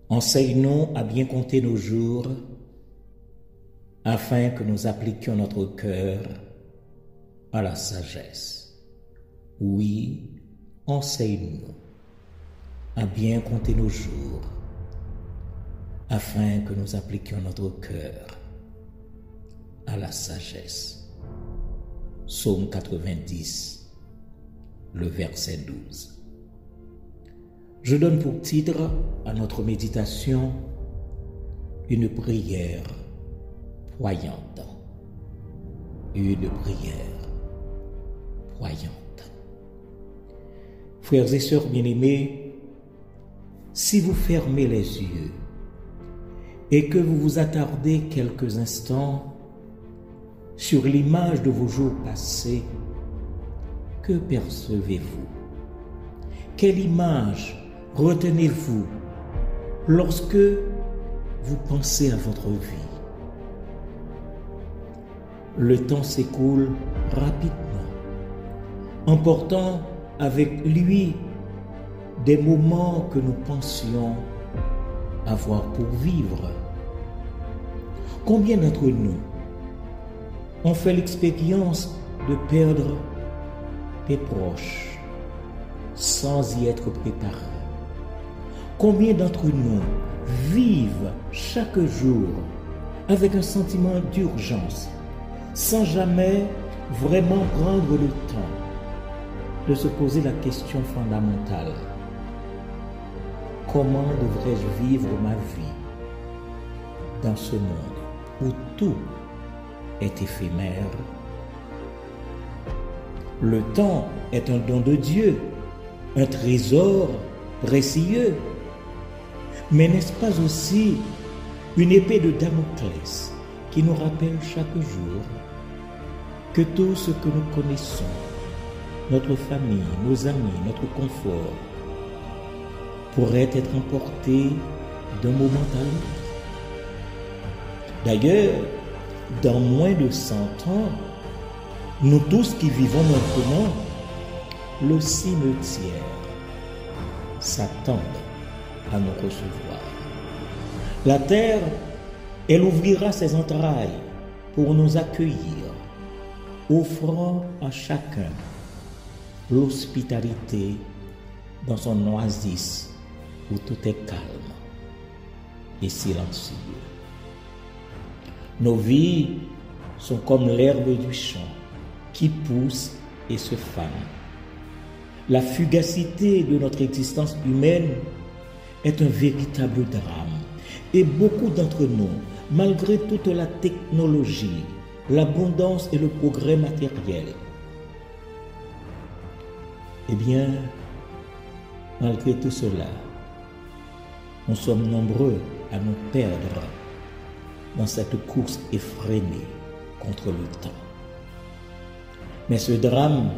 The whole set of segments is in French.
Enseigne-nous à bien compter nos jours, afin que nous appliquions notre cœur à la sagesse. Oui, enseigne-nous à bien compter nos jours, afin que nous appliquions notre cœur à la sagesse. Psaume 90, le verset 12. Je donne pour titre à notre méditation une prière poignante. Une prière poignante. Frères et sœurs bien-aimés, si vous fermez les yeux et que vous vous attardez quelques instants sur l'image de vos jours passés, que percevez-vous? Quelle image retenez-vous lorsque vous pensez à votre vie? Le temps s'écoule rapidement, emportant avec lui des moments que nous pensions avoir pour vivre. Combien d'entre nous ont fait l'expérience de perdre des proches sans y être préparés? Combien d'entre nous vivent chaque jour avec un sentiment d'urgence, sans jamais vraiment prendre le temps de se poser la question fondamentale: comment devrais-je vivre ma vie dans ce monde où tout est éphémère? Le temps est un don de Dieu, un trésor précieux. Mais n'est-ce pas aussi une épée de Damoclès qui nous rappelle chaque jour que tout ce que nous connaissons, notre famille, nos amis, notre confort, pourrait être emporté d'un moment à l'autre? D'ailleurs, dans moins de 100 ans, nous tous qui vivons maintenant, le cimetière s'attend à nous recevoir. La terre, elle ouvrira ses entrailles pour nous accueillir, offrant à chacun l'hospitalité dans son oasis où tout est calme et silencieux. Nos vies sont comme l'herbe du champ qui pousse et se fane. La fugacité de notre existence humaine est un véritable drame. Et beaucoup d'entre nous, malgré toute la technologie, l'abondance et le progrès matériel, eh bien, malgré tout cela, nous sommes nombreux à nous perdre dans cette course effrénée contre le temps. Mais ce drame,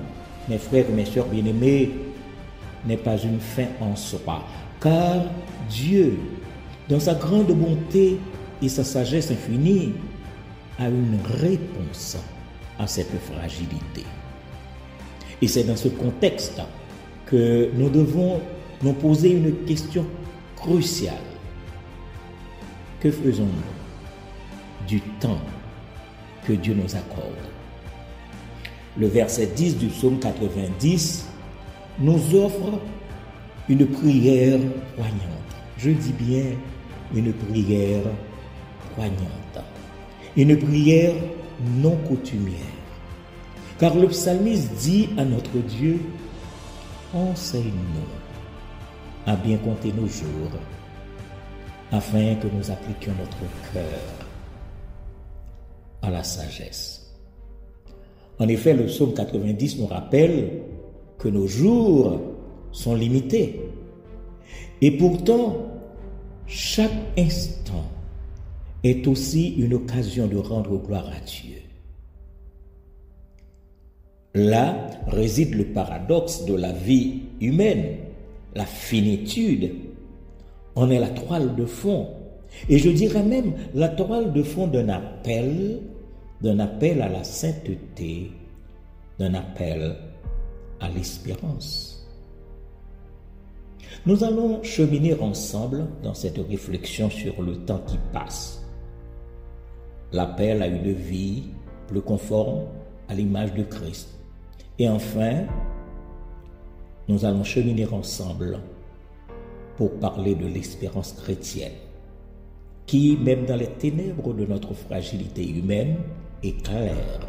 mes frères et mes sœurs bien-aimés, n'est pas une fin en soi, car Dieu, dans sa grande bonté et sa sagesse infinie, a une réponse à cette fragilité. Et c'est dans ce contexte que nous devons nous poser une question cruciale. Que faisons-nous du temps que Dieu nous accorde? Le verset 10 du psaume 90 nous offre une prière poignante. Je dis bien une prière poignante. Une prière non coutumière. Car le psalmiste dit à notre Dieu: enseigne-nous à bien compter nos jours, afin que nous appliquions notre cœur à la sagesse. En effet, le psaume 90 nous rappelle que nos jours sont limités. Et pourtant, chaque instant est aussi une occasion de rendre gloire à Dieu. Là réside le paradoxe de la vie humaine. La finitude en est la toile de fond. Et je dirais même la toile de fond d'un appel à la sainteté, d'un appel à l'espérance. Nous allons cheminer ensemble dans cette réflexion sur le temps qui passe. L'appel à une vie plus conforme à l'image de Christ. Et enfin, nous allons cheminer ensemble pour parler de l'espérance chrétienne, qui, même dans les ténèbres de notre fragilité humaine, éclaire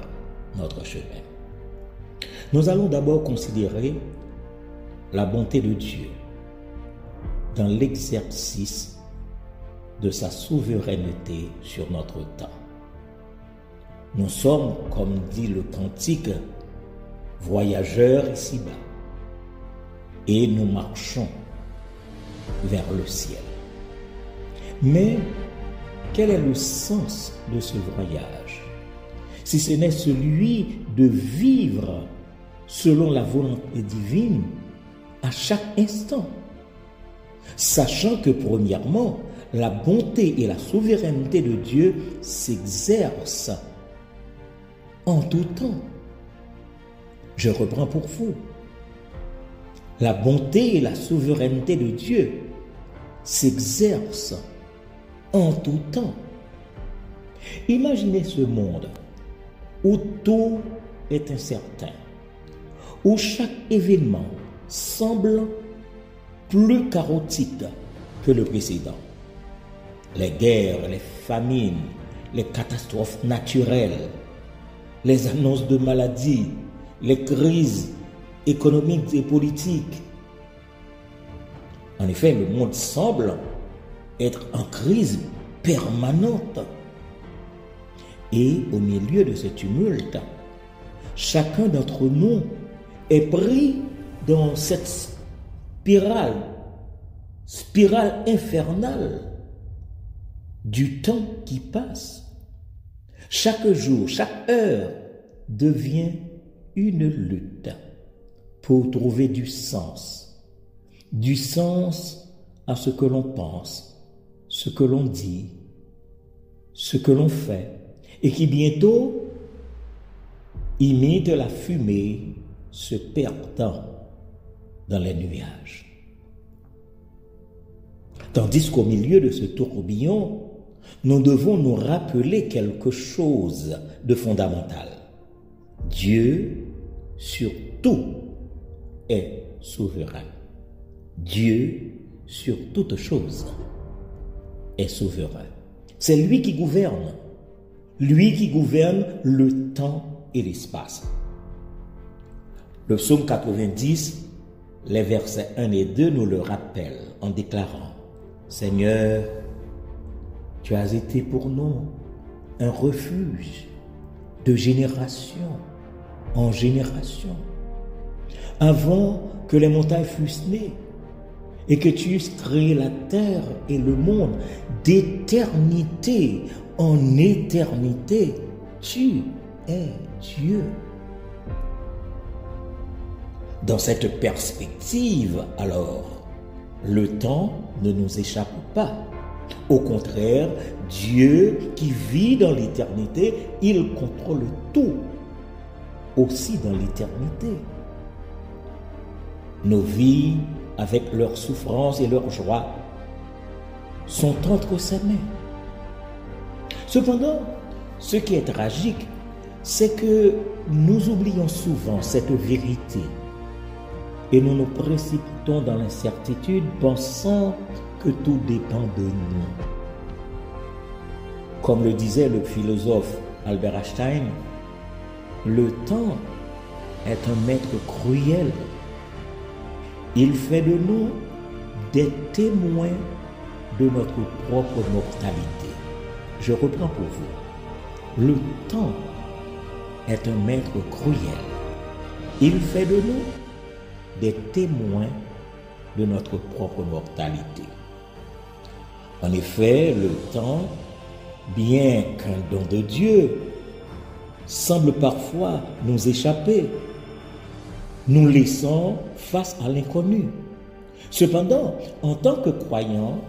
notre chemin. Nous allons d'abord considérer la bonté de Dieu dans l'exercice de sa souveraineté sur notre temps. Nous sommes, comme dit le cantique, voyageurs ici-bas, et nous marchons vers le ciel. Mais quel est le sens de ce voyage, si ce n'est celui de vivre selon la volonté divine à chaque instant, sachant que premièrement, la bonté et la souveraineté de Dieu s'exercent en tout temps. Je reprends pour vous. La bonté et la souveraineté de Dieu s'exercent en tout temps. Imaginez ce monde où tout est incertain, où chaque événement semble plus chaotique que le précédent. Les guerres, les famines, les catastrophes naturelles, les annonces de maladies, les crises économiques et politiques. En effet, le monde semble être en crise permanente. Et au milieu de ce tumulte, chacun d'entre nous est pris dans cette spirale infernale du temps qui passe. Chaque jour, chaque heure devient une lutte pour trouver du sens à ce que l'on pense, ce que l'on dit, ce que l'on fait, et qui bientôt imite la fumée se perdant dans les nuages. Tandis qu'au milieu de ce tourbillon, nous devons nous rappeler quelque chose de fondamental. Dieu, sur tout, est souverain. Dieu, sur toute chose, est souverain. C'est lui qui gouverne le temps et l'espace. Le psaume 90, les versets 1 et 2 nous le rappellent en déclarant: Seigneur, tu as été pour nous un refuge de génération en génération. Avant que les montagnes fussent nées et que tu eusses créé la terre et le monde, d'éternité en éternité, tu es Dieu. Dans cette perspective, alors, le temps ne nous échappe pas. Au contraire, Dieu qui vit dans l'éternité, il contrôle tout, aussi dans l'éternité. Nos vies, avec leurs souffrances et leurs joies, sont entre ses mains. Cependant, ce qui est tragique, c'est que nous oublions souvent cette vérité et nous nous précipitons dans l'incertitude pensant que tout dépend de nous. Comme le disait le philosophe Albert Einstein, le temps est un maître cruel. Il fait de nous des témoins de notre propre mortalité. Je reprends pour vous. Le temps est un maître cruel. Il fait de nous des témoins de notre propre mortalité. En effet, le temps, bien qu'un don de Dieu, semble parfois nous échapper, nous laissant face à l'inconnu. Cependant, en tant que croyants,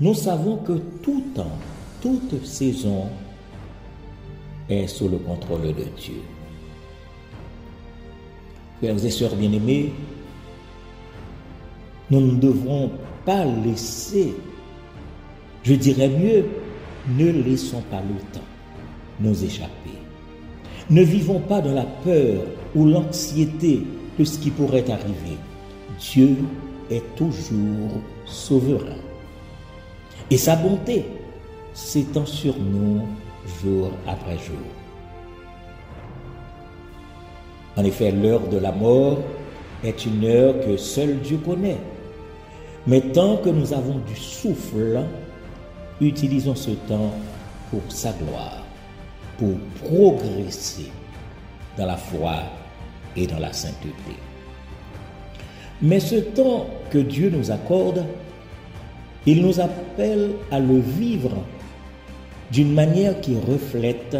nous savons que tout temps, toute saison est sous le contrôle de Dieu. Frères et sœurs bien-aimés, Nous ne devrons pas laisser, je dirais mieux, ne laissons pas le temps nous échapper. Ne vivons pas dans la peur ou l'anxiété de ce qui pourrait arriver. Dieu est toujours souverain. Et sa bonté s'étend sur nous jour après jour. En effet, l'heure de la mort est une heure que seul Dieu connaît. Mais tant que nous avons du souffle, utilisons ce temps pour sa gloire, pour progresser dans la foi et dans la sainteté. Mais ce temps que Dieu nous accorde, il nous appelle à le vivre d'une manière qui reflète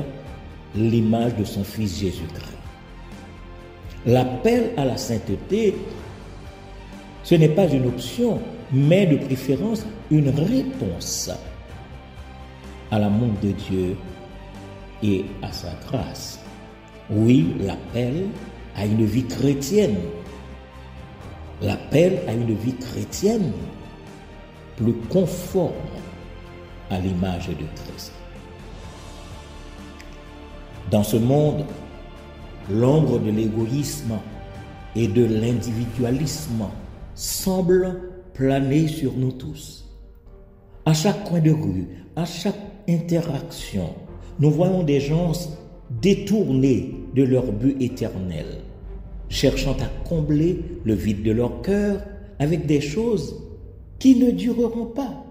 l'image de son Fils Jésus-Christ. L'appel à la sainteté, ce n'est pas une option, mais de préférence une réponse à l'amour de Dieu et à sa grâce. Oui, l'appel à une vie chrétienne. L'appel à une vie chrétienne plus conforme à l'image de Christ. Dans ce monde, l'ombre de l'égoïsme et de l'individualisme semble planer sur nous tous. À chaque coin de rue, à chaque interaction, nous voyons des gens détournés de leur but éternel, cherchant à combler le vide de leur cœur avec des choses qui ne dureront pas.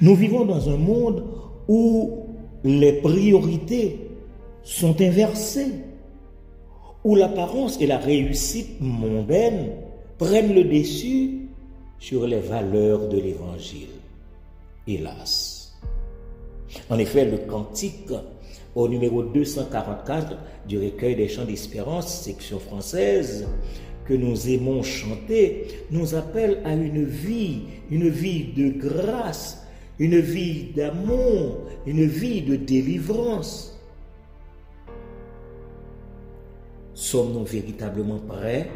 Nous vivons dans un monde où les priorités sont inversées, où l'apparence et la réussite mondaine prennent le dessus sur les valeurs de l'Évangile. Hélas. En effet, le cantique au numéro 244 du recueil des chants d'espérance, section française, que nous aimons chanter, nous appelle à une vie de grâce, une vie d'amour, une vie de délivrance. Sommes-nous véritablement prêts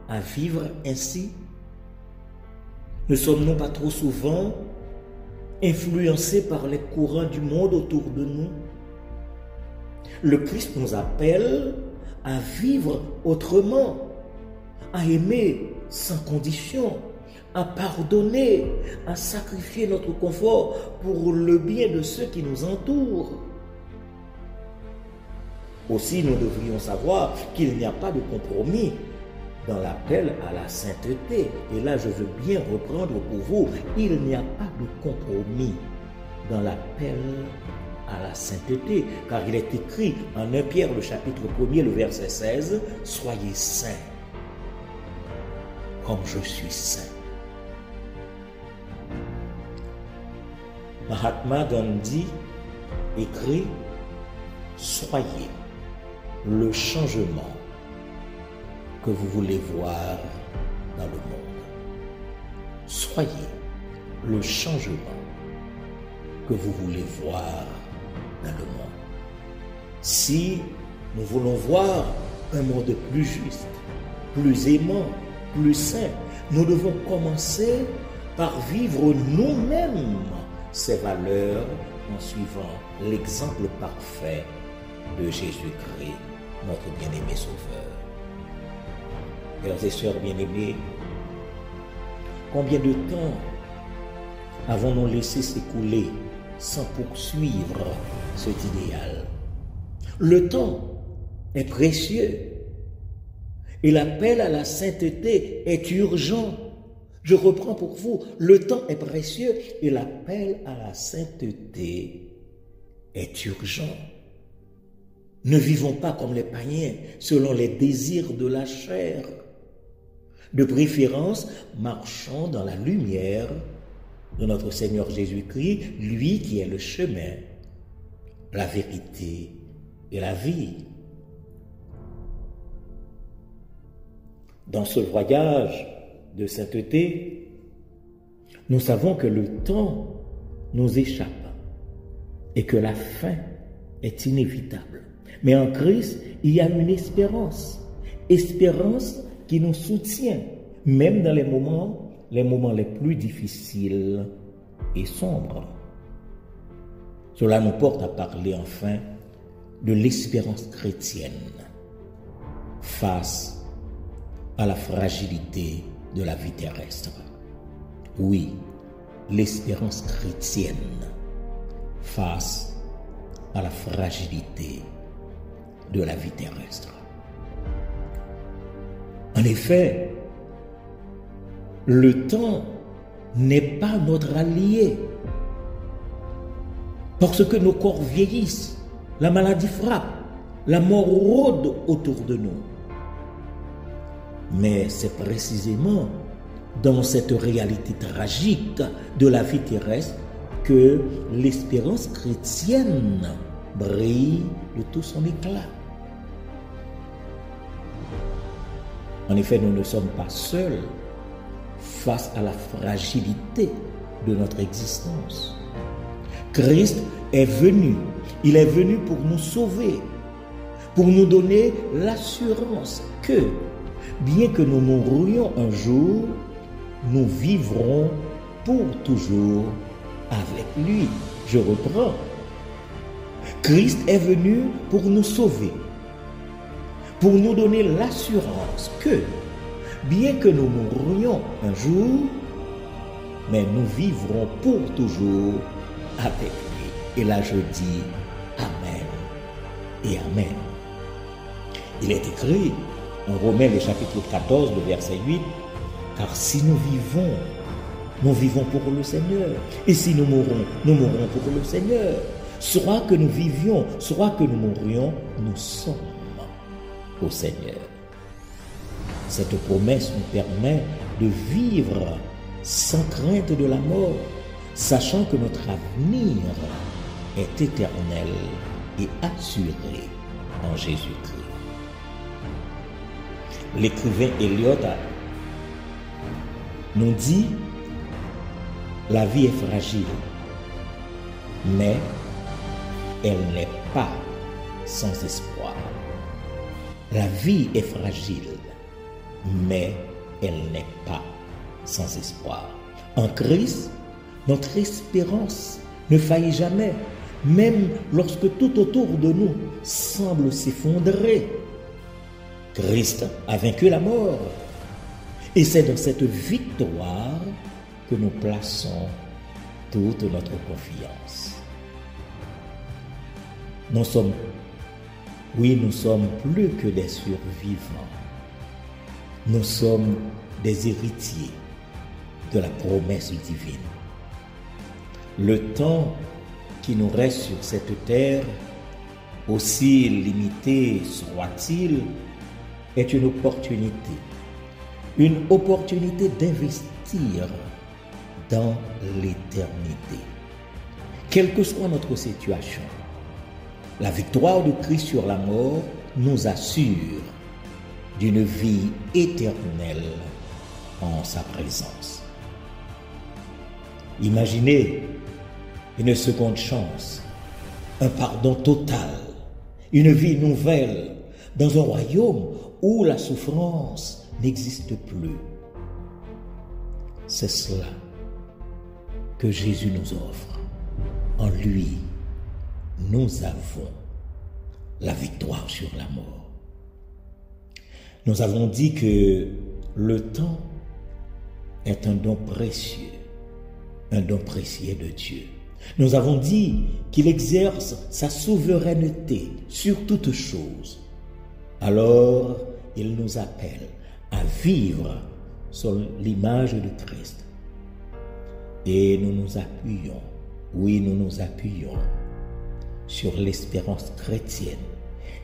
à vivre ainsi? Ne sommes-nous pas trop souvent influencés par les courants du monde autour de nous? Le Christ nous appelle à vivre autrement, à aimer sans condition, à pardonner, à sacrifier notre confort pour le bien de ceux qui nous entourent. Aussi, nous devrions savoir qu'il n'y a pas de compromis dans l'appel à la sainteté. Et là, je veux bien reprendre pour vous, il n'y a pas de compromis dans l'appel à la sainteté, car il est écrit en 1 Pierre, le chapitre 1er, le verset 16, « Soyez saints, comme je suis saint. » Mahatma Gandhi écrit « Soyez le changement que vous voulez voir dans le monde. Soyez le changement que vous voulez voir dans le monde. » Si nous voulons voir un monde plus juste, plus aimant, plus sain, nous devons commencer par vivre nous-mêmes ces valeurs en suivant l'exemple parfait de Jésus-Christ, notre bien-aimé Sauveur. Frères et sœurs bien-aimés, combien de temps avons-nous laissé s'écouler sans poursuivre cet idéal? Le temps est précieux et l'appel à la sainteté est urgent. Je reprends pour vous, le temps est précieux et l'appel à la sainteté est urgent. Ne vivons pas comme les païens, selon les désirs de la chair. De préférence, marchons dans la lumière de notre Seigneur Jésus-Christ, lui qui est le chemin, la vérité et la vie. Dans ce voyage de sainteté, nous savons que le temps nous échappe et que la fin est inévitable. Mais en Christ, il y a une espérance qui nous soutient même dans les moments les plus difficiles et sombres. Cela nous porte à parler enfin de l'espérance chrétienne face à la fragilité de la vie terrestre. Oui, l'espérance chrétienne face à la fragilité de la vie terrestre. En effet, le temps n'est pas notre allié, parce que nos corps vieillissent, la maladie frappe, la mort rôde autour de nous. Mais c'est précisément dans cette réalité tragique de la vie terrestre que l'espérance chrétienne brille de tout son éclat. En effet, nous ne sommes pas seuls face à la fragilité de notre existence. Christ est venu, il est venu pour nous sauver, pour nous donner l'assurance que, bien que nous mourions un jour, nous vivrons pour toujours avec lui. Je reprends. Christ est venu pour nous sauver, pour nous donner l'assurance que, bien que nous mourions un jour, mais nous vivrons pour toujours avec lui. Et là je dis Amen et Amen. Il est écrit en Romains le chapitre 14, le verset 8, car si nous vivons pour le Seigneur. Et si nous mourrons pour le Seigneur. Soit que nous vivions, soit que nous mourions, nous sommes au Seigneur. Cette promesse nous permet de vivre sans crainte de la mort, sachant que notre avenir est éternel et assuré en Jésus-Christ. L'écrivain Eliot nous dit: la vie est fragile, mais elle n'est pas sans espoir. La vie est fragile, mais elle n'est pas sans espoir. En Christ, notre espérance ne faillit jamais, même lorsque tout autour de nous semble s'effondrer. Christ a vaincu la mort, et c'est dans cette victoire que nous plaçons toute notre confiance. Nous sommes plus que des survivants. Nous sommes des héritiers de la promesse divine. Le temps qui nous reste sur cette terre, aussi limité soit-il, est une opportunité d'investir dans l'éternité. Quelle que soit notre situation, la victoire de Christ sur la mort nous assure d'une vie éternelle en sa présence. Imaginez une seconde chance, un pardon total, une vie nouvelle dans un royaume où la souffrance n'existe plus. C'est cela que Jésus nous offre. En lui, nous avons la victoire sur la mort. Nous avons dit que le temps est un don précieux de Dieu. Nous avons dit qu'il exerce sa souveraineté sur toutes choses. Alors, il nous appelle à vivre sur l'image de Christ. Et nous nous appuyons sur l'espérance chrétienne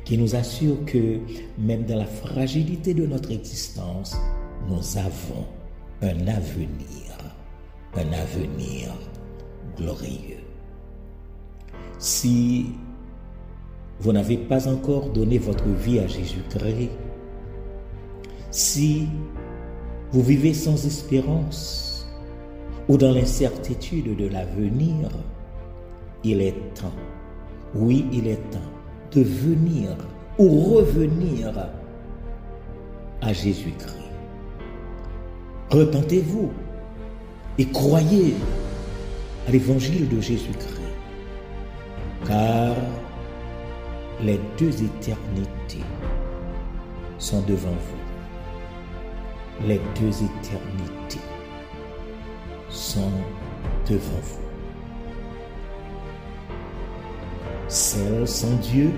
qui nous assure que même dans la fragilité de notre existence, nous avons un avenir glorieux. Si vous n'avez pas encore donné votre vie à Jésus-Christ, si vous vivez sans espérance ou dans l'incertitude de l'avenir, il est temps, oui, il est temps de venir ou revenir à Jésus-Christ. Repentez-vous et croyez à l'évangile de Jésus-Christ, car les deux éternités sont devant vous. Les deux éternités sont devant vous. Celle sans Dieu,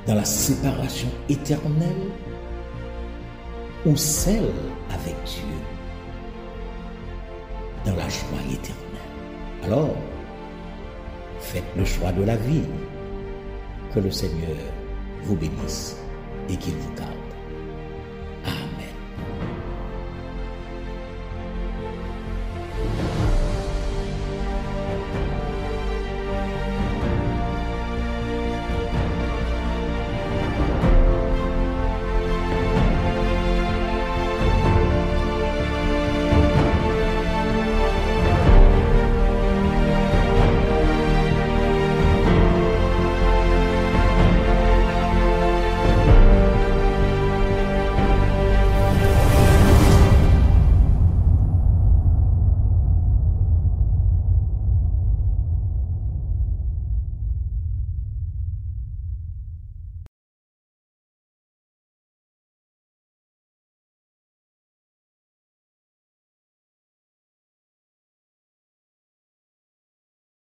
dans la séparation éternelle, ou celle avec Dieu, dans la joie éternelle. Alors, faites le choix de la vie. Que le Seigneur vous bénisse et qu'il vous garde.